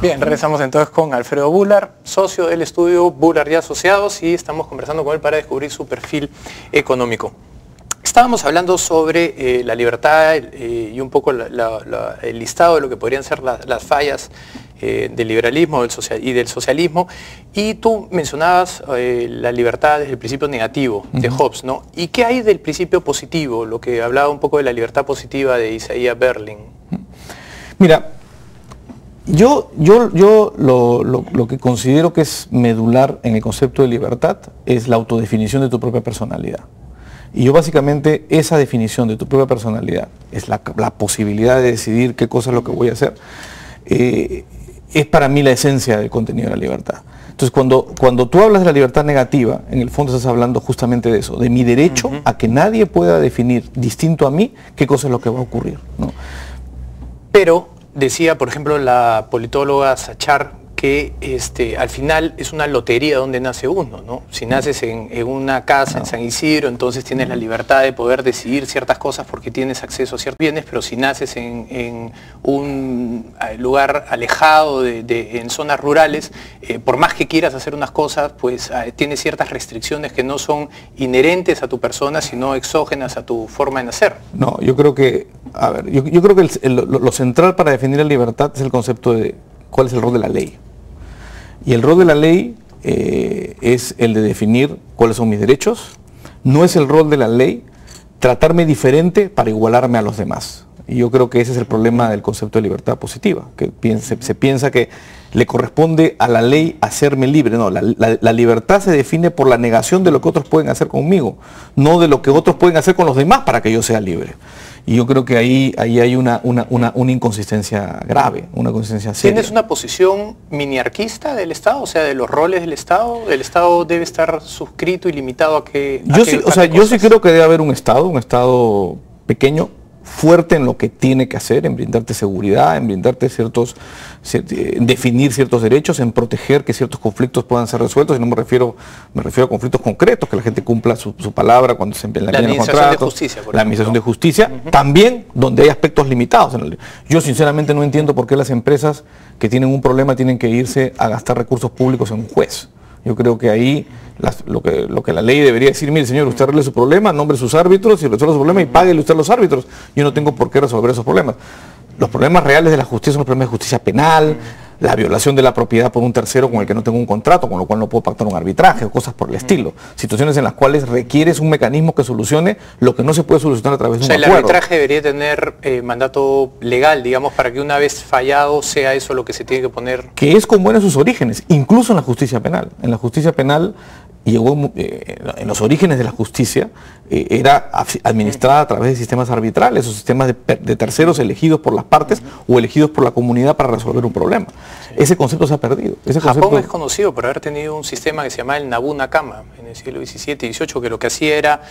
Bien, regresamos entonces con Alfredo Bular, socio del estudio Bular y Asociados, y estamos conversando con él para descubrir su perfil económico. Estábamos hablando sobre la libertad y un poco el listado de lo que podrían ser las fallas del liberalismo y del socialismo, y tú mencionabas la libertad desde el principio negativo de Hobbes, ¿no? ¿Y qué hay del principio positivo, lo que hablaba un poco de la libertad positiva de Isaiah Berlin? Mira, yo lo que considero que es medular en el concepto de libertad es la autodefinición de tu propia personalidad. Y yo básicamente esa definición de tu propia personalidad, es la posibilidad de decidir qué cosa es lo que voy a hacer, es para mí la esencia del contenido de la libertad. Entonces cuando tú hablas de la libertad negativa, en el fondo estás hablando justamente de eso, de mi derecho a que nadie pueda definir distinto a mí qué cosa es lo que va a ocurrir, ¿no? Pero decía, por ejemplo, la politóloga Sachar, que al final es una lotería donde nace uno, ¿no? Si naces en una casa en San Isidro, entonces tienes la libertad de poder decidir ciertas cosas porque tienes acceso a ciertos bienes, pero si naces en un lugar alejado, en zonas rurales, por más que quieras hacer unas cosas, pues tienes ciertas restricciones que no son inherentes a tu persona, sino exógenas a tu forma de nacer. No, yo creo que, a ver, yo creo que lo central para definir la libertad es el concepto de cuál es el rol de la ley. Y el rol de la ley es el de definir cuáles son mis derechos. No es el rol de la ley tratarme diferente para igualarme a los demás. Y yo creo que ese es el problema del concepto de libertad positiva, que se piensa que le corresponde a la ley hacerme libre. No, la libertad se define por la negación de lo que otros pueden hacer conmigo, no de lo que otros pueden hacer con los demás para que yo sea libre. Y yo creo que ahí hay una inconsistencia grave, una consistencia seria. ¿Tienes una posición miniarquista del Estado? O sea, de los roles del Estado. ¿El Estado debe estar suscrito y limitado a que... Yo sí creo que debe haber un Estado pequeño, fuerte en lo que tiene que hacer, en brindarte seguridad, en brindarte definir ciertos derechos, en proteger que ciertos conflictos puedan ser resueltos. Y no me refiero a conflictos concretos, que la gente cumpla su palabra cuando se empiezan los contratos. La administración de justicia, también donde hay aspectos limitados. Yo sinceramente no entiendo por qué las empresas que tienen un problema tienen que irse a gastar recursos públicos en un juez. Yo creo que ahí lo que la ley debería decir, mire señor, usted arregle su problema, nombre sus árbitros y resuelva su problema y páguele usted a los árbitros. Yo no tengo por qué resolver esos problemas. Los problemas reales de la justicia son los problemas de justicia penal, la violación de la propiedad por un tercero con el que no tengo un contrato, con lo cual no puedo pactar un arbitraje o cosas por el estilo. Situaciones en las cuales requieres un mecanismo que solucione lo que no se puede solucionar a través de un acuerdo. El arbitraje debería tener mandato legal, digamos, para que una vez fallado sea eso lo que se tiene que poner. Que es como en sus orígenes, incluso en la justicia penal. En la justicia penal llegó en los orígenes de la justicia, era administrada a través de sistemas arbitrales o sistemas de terceros elegidos por las partes o elegidos por la comunidad para resolver un problema. Sí. Ese concepto se ha perdido. Japón es conocido por haber tenido un sistema que se llamaba el Nabu Nakama en el siglo XVII y XVIII, que lo que hacía era,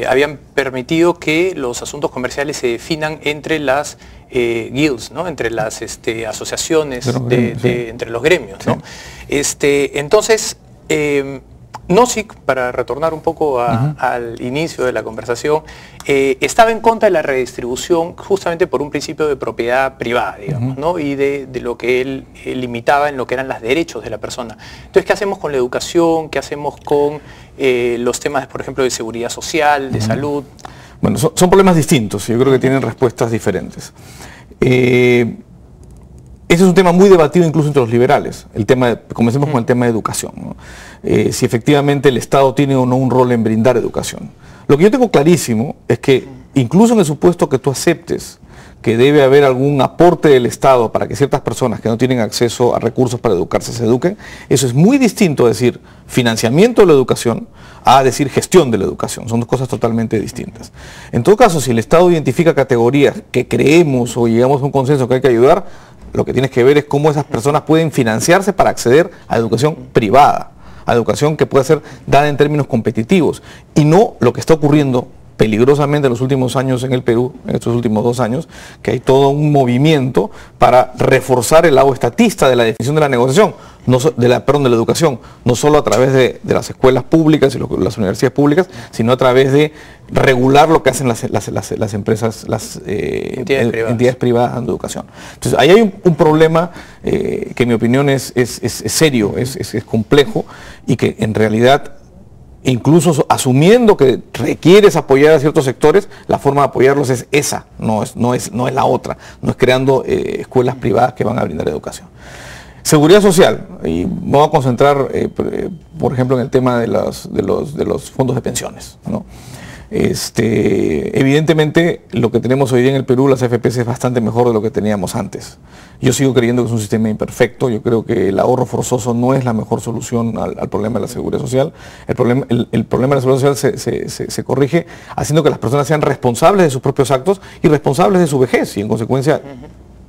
habían permitido que los asuntos comerciales se definan entre las guilds, ¿no? Entre las asociaciones, entre los gremios, ¿no? Entonces, Nozick, para retornar un poco al inicio de la conversación, estaba en contra de la redistribución justamente por un principio de propiedad privada, digamos, ¿no? Y de lo que él limitaba en lo que eran los derechos de la persona. Entonces, ¿qué hacemos con la educación? ¿Qué hacemos con los temas, por ejemplo, de seguridad social, de salud? Bueno, son problemas distintos, yo creo que tienen respuestas diferentes. Ese es un tema muy debatido incluso entre los liberales. Comencemos con el tema de educación, ¿no? Si efectivamente el Estado tiene o no un rol en brindar educación. Lo que yo tengo clarísimo es que incluso en el supuesto que tú aceptes que debe haber algún aporte del Estado para que ciertas personas que no tienen acceso a recursos para educarse se eduquen, eso es muy distinto a decir financiamiento de la educación a decir gestión de la educación. Son dos cosas totalmente distintas. En todo caso, si el Estado identifica categorías que creemos o llegamos a un consenso que hay que ayudar, lo que tienes que ver es cómo esas personas pueden financiarse para acceder a educación privada, a educación que pueda ser dada en términos competitivos, y no lo que está ocurriendo peligrosamente en los últimos años en el Perú, en estos últimos 2 años, que hay todo un movimiento para reforzar el lado estatista de la definición de la negociación, de la educación, no solo a través de las escuelas públicas y las universidades públicas, sino a través de regular lo que hacen las empresas, las entidades privadas de educación. Entonces, ahí hay un problema que en mi opinión es serio, es complejo, y que en realidad, incluso asumiendo que requieres apoyar a ciertos sectores, la forma de apoyarlos es esa, no es la otra, no es creando escuelas privadas que van a brindar educación. Seguridad social, y vamos a concentrar, por ejemplo, en el tema de los fondos de pensiones, ¿no? Evidentemente, lo que tenemos hoy día en el Perú, las AFPs, es bastante mejor de lo que teníamos antes. Yo sigo creyendo que es un sistema imperfecto. Yo creo que el ahorro forzoso no es la mejor solución al problema de la seguridad social. El problema de la seguridad social se corrige haciendo que las personas sean responsables de sus propios actos y responsables de su vejez, y en consecuencia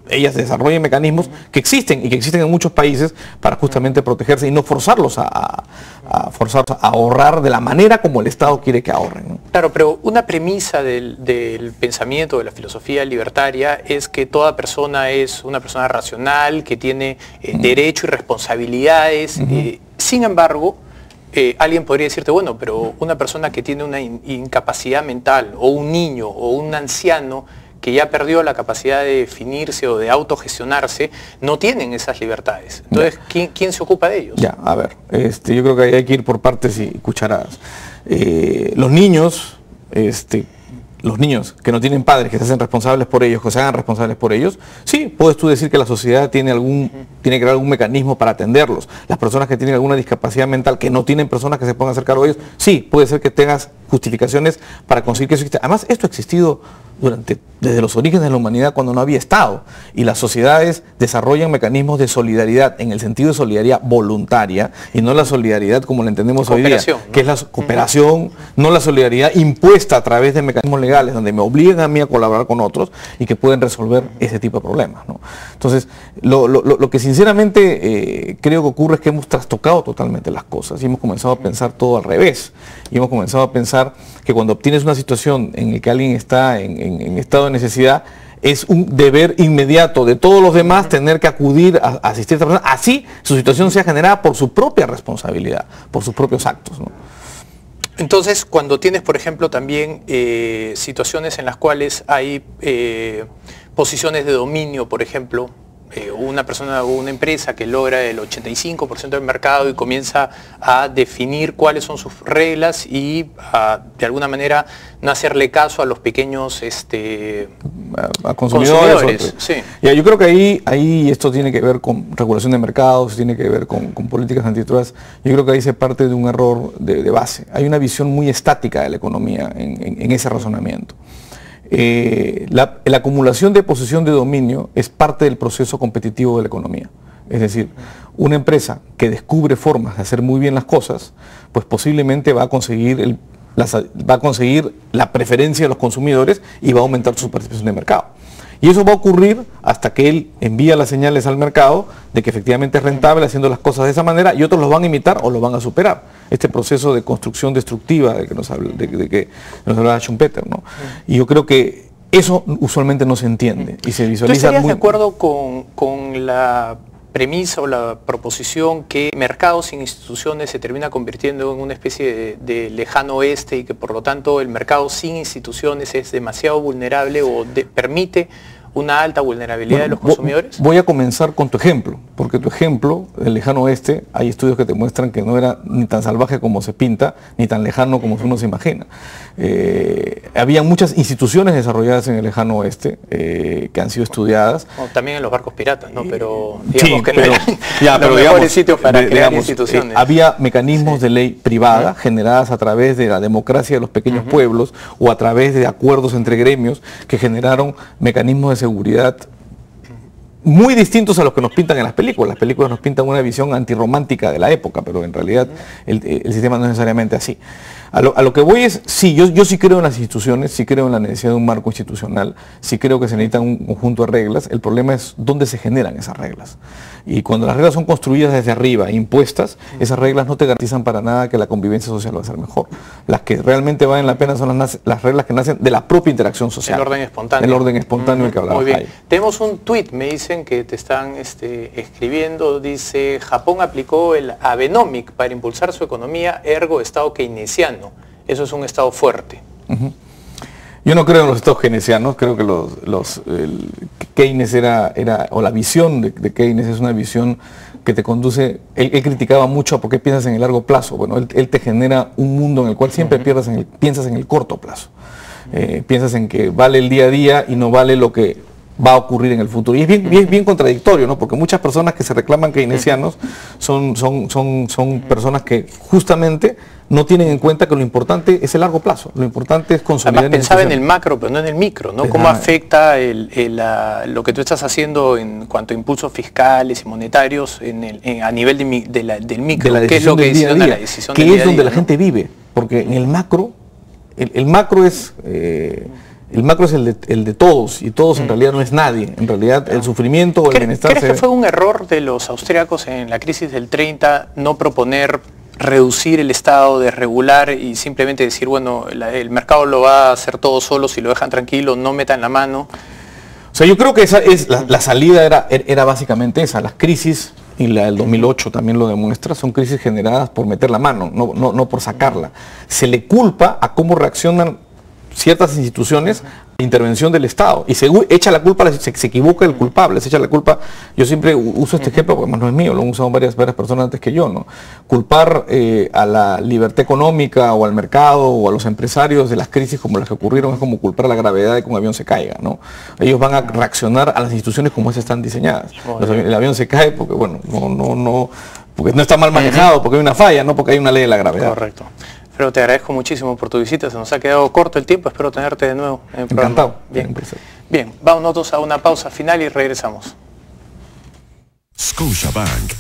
ellas desarrollen mecanismos que existen y que existen en muchos países para justamente protegerse y no forzarlos a ahorrar de la manera como el Estado quiere que ahorren, ¿no? Claro, pero una premisa del pensamiento, de la filosofía libertaria, es que toda persona es una persona racional, que tiene derecho y responsabilidades. Sin embargo, alguien podría decirte, bueno, pero una persona que tiene una incapacidad mental, o un niño, o un anciano, que ya perdió la capacidad de definirse o de autogestionarse, no tienen esas libertades. Entonces, ¿quién se ocupa de ellos? Ya, a ver, yo creo que hay que ir por partes y cucharadas. Los niños que no tienen padres, que se hacen responsables por ellos, que se hagan responsables por ellos, sí, puedes tú decir que la sociedad tiene que crear algún mecanismo para atenderlos. Las personas que tienen alguna discapacidad mental, que no tienen personas que se puedan hacer cargo de ellos, sí, puede ser que tengas justificaciones para conseguir que eso exista. Además, esto ha existido desde los orígenes de la humanidad, cuando no había Estado, y las sociedades desarrollan mecanismos de solidaridad, en el sentido de solidaridad voluntaria, y no la solidaridad como la entendemos hoy día, ¿no? Que es la cooperación, no la solidaridad impuesta a través de mecanismos legales, donde me obligan a mí a colaborar con otros y que pueden resolver ese tipo de problemas, ¿no? Entonces, lo que sinceramente creo que ocurre es que hemos trastocado totalmente las cosas y hemos comenzado a pensar todo al revés, y hemos comenzado a pensar que cuando obtienes una situación en la que alguien está en estado de necesidad, es un deber inmediato de todos los demás tener que acudir a asistir a esta persona, así su situación sea generada por su propia responsabilidad, por sus propios actos, ¿no? Entonces, cuando tienes, por ejemplo, también situaciones en las cuales hay posiciones de dominio, por ejemplo, una persona o una empresa que logra el 85% del mercado y comienza a definir cuáles son sus reglas y de alguna manera no hacerle caso a los pequeños a consumidores. Sí. Ya, yo creo que ahí esto tiene que ver con regulación de mercados, tiene que ver con políticas antitrust. Yo creo que ahí se parte de un error de base. Hay una visión muy estática de la economía en ese razonamiento. La acumulación de posición de dominio es parte del proceso competitivo de la economía. Es decir, una empresa que descubre formas de hacer muy bien las cosas, pues posiblemente va a conseguir la preferencia de los consumidores y va a aumentar su participación de mercado. Y eso va a ocurrir hasta que él envía las señales al mercado de que efectivamente es rentable haciendo las cosas de esa manera, y otros los van a imitar o lo van a superar. Este proceso de construcción destructiva de que nos hablaba Schumpeter, ¿no? Y yo creo que eso usualmente no se entiende y se visualiza. ¿Tú estarías de acuerdo con la premisa o la proposición que mercados sin instituciones se termina convirtiendo en una especie de lejano oeste, y que por lo tanto el mercado sin instituciones es demasiado vulnerable o permite una alta vulnerabilidad de los consumidores? Voy a comenzar con tu ejemplo, porque tu ejemplo, el lejano oeste, hay estudios que te muestran que no era ni tan salvaje como se pinta, ni tan lejano como uno se imagina. Había muchas instituciones desarrolladas en el lejano oeste que han sido estudiadas. También en los barcos piratas, ¿no? Pero digamos sí, que pero, no eran los mejores sitios para crear instituciones. Había mecanismos de ley privada generadas a través de la democracia de los pequeños pueblos, o a través de acuerdos entre gremios que generaron mecanismos de seguridad muy distintos a los que nos pintan en las películas. Las películas nos pintan una visión antirromántica de la época, pero en realidad el sistema no es necesariamente así. A lo que voy es, sí, yo sí creo en las instituciones, sí creo en la necesidad de un marco institucional, sí creo que se necesita un conjunto de reglas. El problema es dónde se generan esas reglas. Y cuando las reglas son construidas desde arriba, impuestas, esas reglas no te garantizan para nada que la convivencia social va a ser mejor. Las que realmente valen la pena son las reglas que nacen de la propia interacción social. El orden espontáneo. El orden espontáneo del que hablaba. Muy bien. Ahí. Tenemos un tuit, me dicen que te están escribiendo, dice: Japón aplicó el Abenomic para impulsar su economía, ergo Estado keynesiano. Eso es un Estado fuerte. Yo no creo en los estados keynesianos, creo que Keynes o la visión de Keynes es una visión que te conduce, él criticaba mucho a por qué piensas en el largo plazo. Bueno, él te genera un mundo en el cual siempre piensas en el corto plazo. Piensas en que vale el día a día y no vale lo que va a ocurrir en el futuro. Y es bien contradictorio, ¿no? Porque muchas personas que se reclaman keynesianos son personas que justamente no tienen en cuenta que lo importante es el largo plazo. Lo importante es consolidar. Además pensaba en el macro, pero no en el micro, ¿no? ¿Cómo afecta lo que tú estás haciendo en cuanto a impulsos fiscales y monetarios a nivel del micro? ¿Qué es lo que decisiona la decisión del día a día? Que es donde la gente vive. Porque en el macro, el macro es... el macro es el de todos, y todos en realidad no es nadie. En realidad el sufrimiento o el bienestar... ¿Crees que fue un error de los austríacos en la crisis del 30 no proponer reducir el Estado, desregular y simplemente decir, bueno, el mercado lo va a hacer todo solo, si lo dejan tranquilo, no metan la mano? O sea, yo creo que esa es la salida era básicamente esa. Las crisis, y la del 2008 también lo demuestra, son crisis generadas por meter la mano, no por sacarla. Se le culpa a cómo reaccionan ciertas instituciones a intervención del Estado, y se echa la culpa, se equivoca el culpable, se echa la culpa. Yo siempre uso este ejemplo, porque además no es mío, lo han usado varias personas antes que yo, ¿no? Culpar a la libertad económica o al mercado o a los empresarios de las crisis como las que ocurrieron es como culpar a la gravedad de que un avión se caiga, ¿no? Ellos van a reaccionar a las instituciones como esas están diseñadas. El avión se cae porque, bueno, porque no está mal manejado, porque hay una falla, no porque hay una ley de la gravedad. Correcto. Pero te agradezco muchísimo por tu visita, se nos ha quedado corto el tiempo, espero tenerte de nuevo en el programa. Encantado. Bien, vamos nosotros a una pausa final y regresamos. Scotiabank.